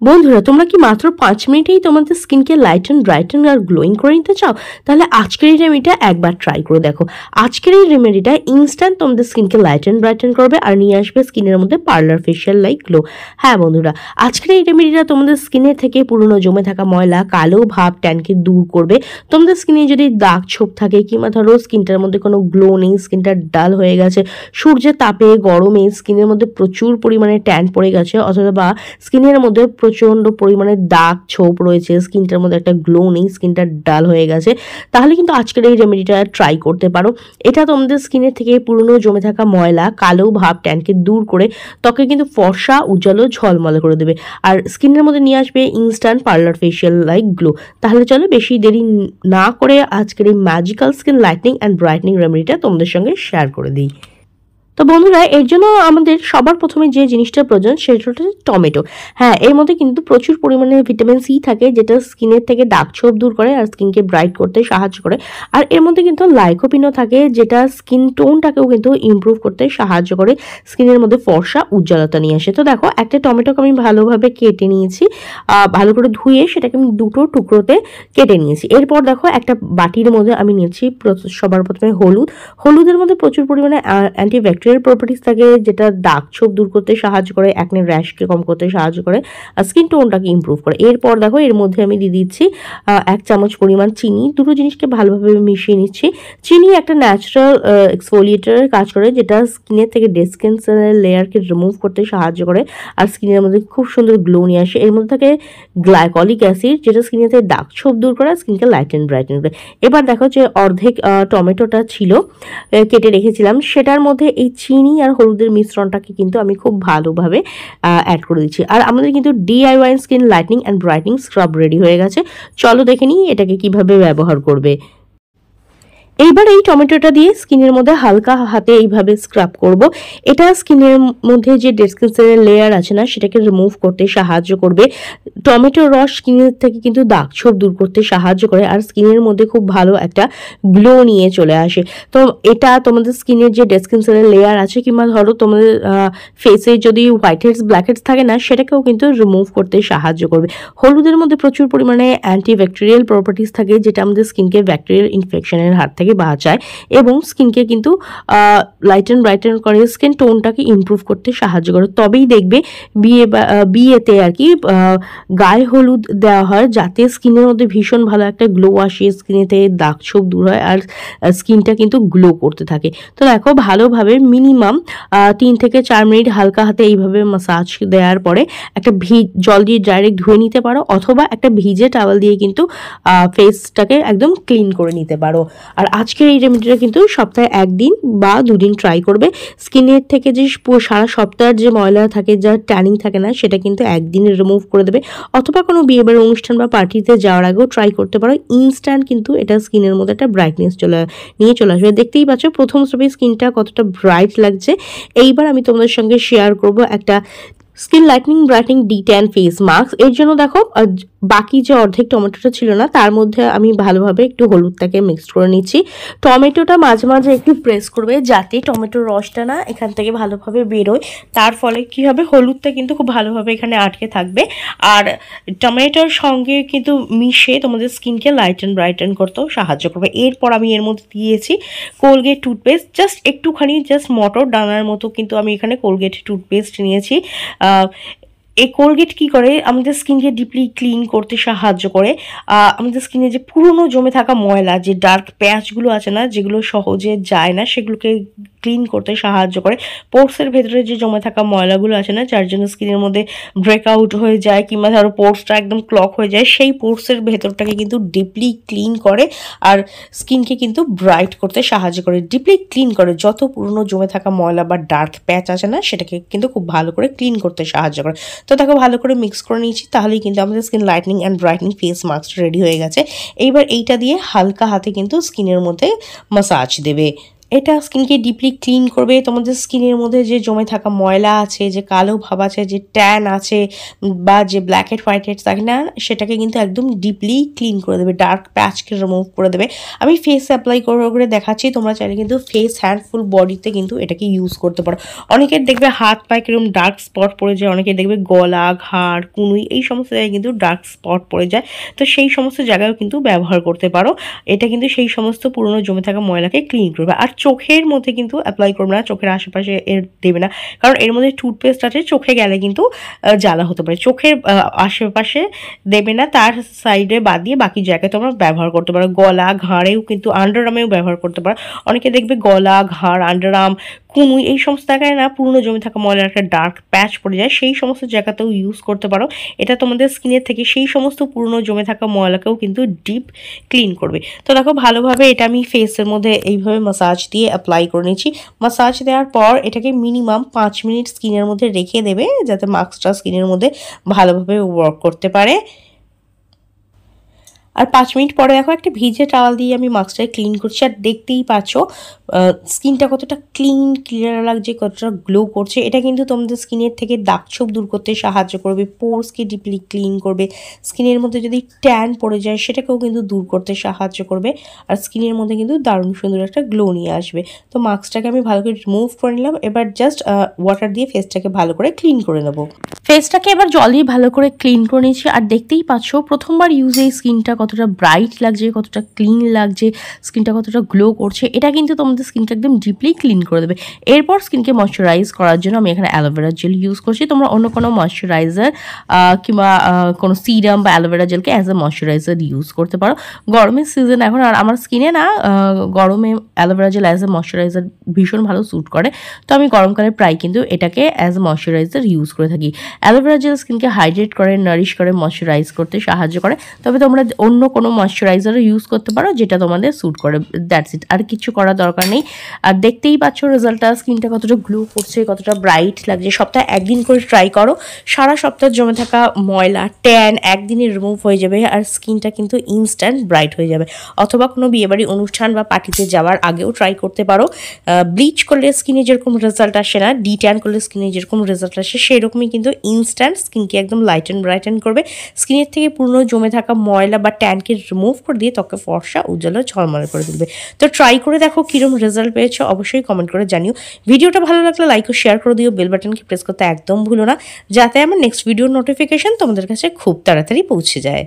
বন্ধুরা, তোমরা কি মাত্র 5 মিনিটেই তোমাদের স্কিনকে লাইটেন, ব্রাইটেন আর গ্লোয়িং করে নিতে চাও? তাহলে আজকের এই রেমেডিটা একবার ট্রাই করে দেখো। আজকের এই রেমেডিটা ইনস্ট্যান্ট তোমাদের স্কিনকে লাইটেন, ব্রাইটেন করবে আর নিয়ে আসবে স্কিনের মধ্যে পার্লার ফেশিয়াল লাইক গ্লো। হ্যাঁ বন্ধুরা, আজকের এই রেমেডিটা তোমাদের স্কিনের থেকে পুরনো জমে থাকা ময়লা, কালো ভাব, ট্যানকে দূর করবে। তোমাদের স্কিনে যদি দাগ ছোপ থাকে কিংবা ধরো স্কিনটার মধ্যে কোনো গ্লো নেই, স্কিনটা ডাল হয়ে গেছে, সূর্যের তাপে গরমে স্কিনের মধ্যে প্রচুর পরিমাণে ট্যান পড়ে গেছে, অথবা স্কিনের মধ্যে প্রচন্ড পরিমাণে দাগ ছোপ রয়েছে, স্কিনটার মধ্যে একটা গ্লো নেই, স্কিনটা ডাল হয়ে গেছে, তাহলে কিন্তু আজকের এই রেমেডিটা ট্রাই করতে পারো। এটা তোমাদের স্কিনের থেকে পুরনো জমে থাকা ময়লা, কালো ভাব, ট্যানকে দূর করে ত্বকে কিন্তু ফর্সা, উজ্জ্বল ও ঝলমলে করে দেবে আর স্কিনের মধ্যে নিয়ে আসবে instant parlour facial like glow. তাহলে চলো বেশি দেরি না করে আজকের এই magical skin lightening and brightening রেমেডিটা তোমাদের সঙ্গে শেয়ার করে দিই। তো বন্ধুরা, এর জন্য আমাদের সবার প্রথমে যে জিনিসটা প্রয়োজন সেটা হচ্ছে টমেটো। হ্যাঁ, এর মধ্যে কিন্তু প্রচুর পরিমাণে ভিটামিন সি থাকে, যেটা স্কিনের থেকে দাগ ছোপ দূর করে আর স্কিনকে ব্রাইট করতে সাহায্য করে। আর এর মধ্যে কিন্তু লাইকোপিনও থাকে, যেটা স্কিন টোনটাকেও কিন্তু ইমপ্রুভ করতে সাহায্য করে, স্কিনের মধ্যে ফর্সা উজ্জ্বলতা নিয়ে আসে। তো দেখো, একটা টমেটোকে আমি ভালোভাবে কেটে নিয়েছি, ভালো করে ধুয়ে সেটাকে আমি দুটো টুকরোতে কেটে নিয়েছি। এরপর দেখো, একটা বাটির মধ্যে আমি নিয়েছি সবার প্রথমে হলুদের মধ্যে প্রচুর পরিমাণে অ্যান্টিব্যাকটেরিয়াল প্রপার্টিস থাকে, যেটা দাগ ছোপ দূর করতে সাহায্য করে, অ্যাকনে র্যাশকে কম করতে সাহায্য করে আর স্কিন টোনটাকে ইমপ্রুভ করে। এরপর দেখো, এর মধ্যে আমি দিয়ে দিচ্ছি 1 চামচ পরিমাণ চিনি। দুটো জিনিসকে ভালোভাবে মিশিয়ে নিচ্ছি। চিনি একটা ন্যাচারাল এক্সফোলিয়েটারের কাজ করে, যেটা স্কিনের থেকে ডেড স্কিন সেলের লেয়ারকে রিমুভ করতে সাহায্য করে আর স্কিনের মধ্যে খুব সুন্দর গ্লো নিয়ে আসে। এর মধ্যে থাকে গ্লাইকলিক অ্যাসিড, যেটা স্কিনের থেকে দাগ ছোপ দূর করে স্কিনকে লাইটেন ব্রাইটেন করে। এবার দেখো, যে অর্ধেক টমেটোটা ছিল কেটে রেখেছিলাম, সেটার মধ্যে এই চিনি আর হলুদের মিশ্রণটাকে কিন্তু আমি খুব ভালোভাবে অ্যাড করে দিচ্ছি। আর আমাদের কিন্তু DIY skin lightening and brightening scrub ready হয়ে গেছে। চলো দেখে নিই এটাকে কিভাবে ব্যবহার করবে। এইবার এই টমেটোটা দিয়ে স্কিনের মধ্যে হালকা হাতে এইভাবে স্ক্রাব করব। এটা স্কিনের মধ্যে যে ডেড স্কিন সেলের লেয়ার আছে না, সেটাকে রিমুভ করতে সাহায্য করবে। টমেটোর রস স্কিনের থেকে কিন্তু দাগ ছোপ দূর করতে সাহায্য করে আর স্কিনের মধ্যে খুব ভালো একটা গ্লো নিয়ে চলে আসে। তো এটা তোমাদের স্কিনের যে ডেড স্কিন সেলের লেয়ার আছে কিংবা ধরো তোমাদের ফেসে যদি হোয়াইট হেডস, ব্ল্যাক হেডস থাকে না, সেটাকেও কিন্তু রিমুভ করতে সাহায্য করবে। হলুদের মধ্যে প্রচুর পরিমাণে অ্যান্টিব্যাকটেরিয়াল প্রপার্টিস থাকে, যেটা আমাদের স্কিনকে ব্যাকটেরিয়াল ইনফেকশনের হাত থেকে বাঁচায় এবং স্কিনকে কিন্তু লাইটেন ব্রাইটেন করে, স্কিন টোনটাকে ইমপ্রুভ করতে সাহায্য করে। তবেই দেখবে বিয়েতে আর কি গায়ে হলুদ দেওয়া হয়, যাতে স্কিনের মধ্যে ভীষণ ভালো একটা গ্লো আসে, স্কিনেতে দাগ ছোপ দূর হয় আর স্কিনটা কিন্তু গ্লো করতে থাকে। তো দেখো, ভালোভাবে মিনিমাম 3 থেকে 4 মিনিট হালকা হাতে এইভাবে মাসাজ দেওয়ার পরে একটা জল দিয়ে ডাইরেক্ট ধুয়ে নিতে পারো, অথবা একটা ভিজে টাওয়েল দিয়ে কিন্তু ফেসটাকে একদম ক্লিন করে নিতে পারো। আর আজকের এই রেমেডিটা কিন্তু সপ্তাহে 1 দিন বা 2 দিন ট্রাই করবে। স্কিনের থেকে যে সারা সপ্তাহের যে ময়লা থাকে, যা ট্যানিং থাকে না, সেটা কিন্তু একদিনে রিমুভ করে দেবে। অথবা কোনো বিয়েবাড়ির অনুষ্ঠান বা পার্টিতে যাওয়ার আগেও ট্রাই করতে পারো। ইনস্ট্যান্ট কিন্তু এটা স্কিনের মধ্যে একটা ব্রাইটনেস নিয়ে চলে আসবে। দেখতেই পাচ্ছ প্রথম স্টেপে স্কিনটা কতটা ব্রাইট লাগছে। এইবার আমি তোমাদের সঙ্গে শেয়ার করব একটা skin lightning brightening D10 face mask. এর জন্য দেখো, বাকি যে অর্ধেক টমেটোটা ছিল না, তার মধ্যে আমি ভালোভাবে একটু হলুদটাকে মিক্সড করে নিচ্ছি। টমেটোটা মাঝে মাঝে একটু প্রেস করবে, যাতে টমেটোর রসটা না এখান থেকে ভালোভাবে বেরোয়। তার ফলে কি হবে, হলুদটা কিন্তু খুব ভালোভাবে এখানে আটকে থাকবে আর টমেটোর সঙ্গে কিন্তু মিশে তোমাদের স্কিনকে লাইটেন ব্রাইটেন করতেও সাহায্য করবে। এরপর আমি এর মধ্যে দিয়েছি কোলগেট টুথপেস্ট, জাস্ট একটুখানি, জাস্ট মটর দানার মতো কিন্তু আমি এখানে কোলগেট টুথপেস্ট নিয়েছি। এই কোলগেট কি করে, আমাদের স্কিনকে ডিপলি ক্লিন করতে সাহায্য করে। আমাদের স্কিনে যে পুরনো জমে থাকা ময়লা, যে ডার্ক প্যাচগুলো আছে না, যেগুলো সহজে যায় না, সেগুলোকে ক্লিন করতে সাহায্য করে। পোর্সের ভেতরে যে জমে থাকা ময়লাগুলো আছে না, যার জন্য স্কিনের মধ্যে ব্রেকআউট হয়ে যায় কিংবা ধরো পোর্সটা একদম ক্লক হয়ে যায়, সেই পোর্সের ভেতরটাকে কিন্তু ডিপলি ক্লিন করে আর স্কিনকে কিন্তু ব্রাইট করতে সাহায্য করে, ডিপলি ক্লিন করে। যত পুরনো জমে থাকা ময়লা বা ডার্ক প্যাচ আছে না, সেটাকে কিন্তু খুব ভালো করে ক্লিন করতে সাহায্য করে। তো তাকে ভালো করে মিক্স করে নিয়েছি, তাহলেই কিন্তু আমাদের skin lightening and brightening face mask ready হয়ে গেছে। এইবার এইটা দিয়ে হালকা হাতে কিন্তু স্কিনের মধ্যে মাসাজ দেবে। এটা স্কিনকে ডিপলি ক্লিন করবে। তোমাদের স্কিনের মধ্যে যে জমে থাকা ময়লা আছে, যে কালো ভাব আছে, যে ট্যান আছে বা যে ব্ল্যাক হেড হোয়াইট হেড থাকে না, সেটাকে কিন্তু একদম ডিপলি ক্লিন করে দেবে, ডার্ক প্যাচকে রিমুভ করে দেবে। আমি ফেস অ্যাপ্লাই করে দেখাচ্ছি, তোমরা চাইলে কিন্তু ফেস হ্যান্ড ফুল বডিতে কিন্তু এটাকে ইউজ করতে পারো। অনেকের দেখবে হাত পায়ে কিরকম ডার্ক স্পট পড়ে যায়, অনেকের দেখবে গলা, ঘাড়, কুনুই এই সমস্ত জায়গায় কিন্তু ডার্ক স্পট পড়ে যায়। তো সেই সমস্ত জায়গায়ও কিন্তু ব্যবহার করতে পারো। এটা কিন্তু সেই সমস্ত পুরনো জমে থাকা ময়লাকে ক্লিন করবে। আর চোখের মধ্যে কিন্তু অ্যাপ্লাই করবে না, চোখের আশেপাশে এর দেবে না, কারণ এর মধ্যে টুথপেস্ট আছে, চোখে গেলে কিন্তু জ্বালা হতে পারে। চোখের আশেপাশে দেবে না, তার সাইডে বাদ দিয়ে বাকি জায়গায় তোমরা ব্যবহার করতে পারো। গলা, ঘাড়েও কিন্তু, আন্ডারআর্মেও ব্যবহার করতে পারো। অনেকে দেখবে গলা, ঘাড়, আন্ডারআর্ম, কুনুই এই সমস্ত জায়গায় না পুরনো জমে থাকা ময়লার একটা ডার্ক প্যাচ পড়ে যায়, সেই সমস্ত জায়গাতেও ইউজ করতে পারো। এটা তোমাদের স্কিনের থেকে সেই সমস্ত পুরনো জমে থাকা ময়লাকেও কিন্তু ডিপ ক্লিন করবে। তো দেখো ভালোভাবে এটা আমি ফেসের মধ্যে এইভাবে মাসাজ দিয়ে অ্যাপ্লাই করে নিচ্ছি। মাসাজ দেওয়ার পর এটাকে মিনিমাম 5 মিনিট স্কিনের মধ্যে রেখে দেবে, যাতে মাস্কটা স্কিনের মধ্যে ভালোভাবে ওয়ার্ক করতে পারে। আর 5 মিনিট পরে দেখো একটা ভিজে টাওয়াল দিয়ে আমি মাস্কটাকে ক্লিন করছি, আর দেখতেই পাচ্ছ স্কিনটা কতটা ক্লিয়ার লাগছে, কতটা গ্লো করছে। এটা কিন্তু তোমাদের স্কিনের থেকে দাগছোপ দূর করতে সাহায্য করবে, পোরসকে ডিপলি ক্লিন করবে, স্কিনের মধ্যে যদি ট্যান পড়ে যায় সেটাকেও কিন্তু দূর করতে সাহায্য করবে, আর স্কিনের মধ্যে কিন্তু দারুণ সুন্দর একটা গ্লো নিয়ে আসবে। তো মাস্কটাকে আমি ভালো করে রিমুভ করে নিলাম। এবার জাস্ট ওয়াটার দিয়ে ফেসটাকে ভালো করে ক্লিন করে নেবো। ফেসটাকে এবার জল দিয়ে ভালো করে ক্লিন করে নিচ্ছি, আর দেখতেই পাচ্ছ প্রথমবার ইউজে স্কিনটা কতটা ব্রাইট লাগছে, কতটা ক্লিন লাগছে, স্কিনটা কতটা গ্লো করছে। এটা কিন্তু তোমাদের স্কিনকে একদম ডিপলি ক্লিন করে দেবে। এরপর স্কিনকে ময়শ্চারাইজ করার জন্য আমি এখানে অ্যালোভেরা জেল ইউজ করছি। তোমরা অন্য কোনো ময়শ্চারাইজার কিংবা কোনো সিরাম বা অ্যালোভেরা জেলকে অ্যাজ এ ময়শ্চারাইজার ইউজ করতে পারো। গরমের সিজন এখন, আর আমার স্কিনে না গরমে aloe vera gel as a moisturiser ভীষণ ভালো স্যুট করে। তো আমি গরমকালে প্রায় কিন্তু এটাকে অ্যাজ এ ময়শ্চারাইজার ইউজ করে থাকি। অ্যালোভেরা জেল স্কিনকে হাইড্রেট করে, নারিশ করে, ময়শ্চারাইজ করতে সাহায্য করে। তবে তোমরা অন্য কোনো ময়শ্চারাইজারও ইউজ করতে পারো যেটা তোমাদের স্যুট করে, দ্যাটস ইট, আর কিছু করার দরকার নেই। আর দেখতেই পাচ্ছ রেজাল্টটা, স্কিনটা কতটা গ্লো করছে, কতটা ব্রাইট লাগছে। সপ্তাহে একদিন করে ট্রাই করো, সারা সপ্তাহ জমে থাকা ময়লা, ট্যান একদিনে রিমুভ হয়ে যাবে, আর স্কিনটা কিন্তু ইনস্ট্যান্ট ব্রাইট হয়ে যাবে। অথবা কোনো বিয়েবাড়ি অনুষ্ঠান বা পার্টিতে যাওয়ার আগেও ট্রাই করতে পারো। ব্লিচ করলে স্কিনে যেরকম রেজাল্ট আসে না, ডিট্যান করলে স্কিনে যেরকম রেজাল্ট আসে, সেরকমই কিন্তু ইনস্ট্যান্ট স্কিনকে একদম লাইট অ্যান্ড ব্রাইটেন করবে। স্কিনের থেকে পুরনো জমে থাকা ময়লা বা ট্যানকে রিমুভ করে দিয়ে ত্বকে ফর্সা, উজ্জ্বল, ঝলমলে করে তুলবে। তো ট্রাই করে দেখো কিরকম রেজাল্ট পেয়েছো, অবশ্যই কমেন্ট করে জানিও। ভিডিওটা ভালো লাগলে লাইক ও শেয়ার করে দিও, বেল বাটনকে প্রেস করতে একদম ভুলো না, যাতে আমার নেক্সট ভিডিওর নোটিফিকেশন তোমাদের কাছে খুব তাড়াতাড়ি পৌঁছে যায়।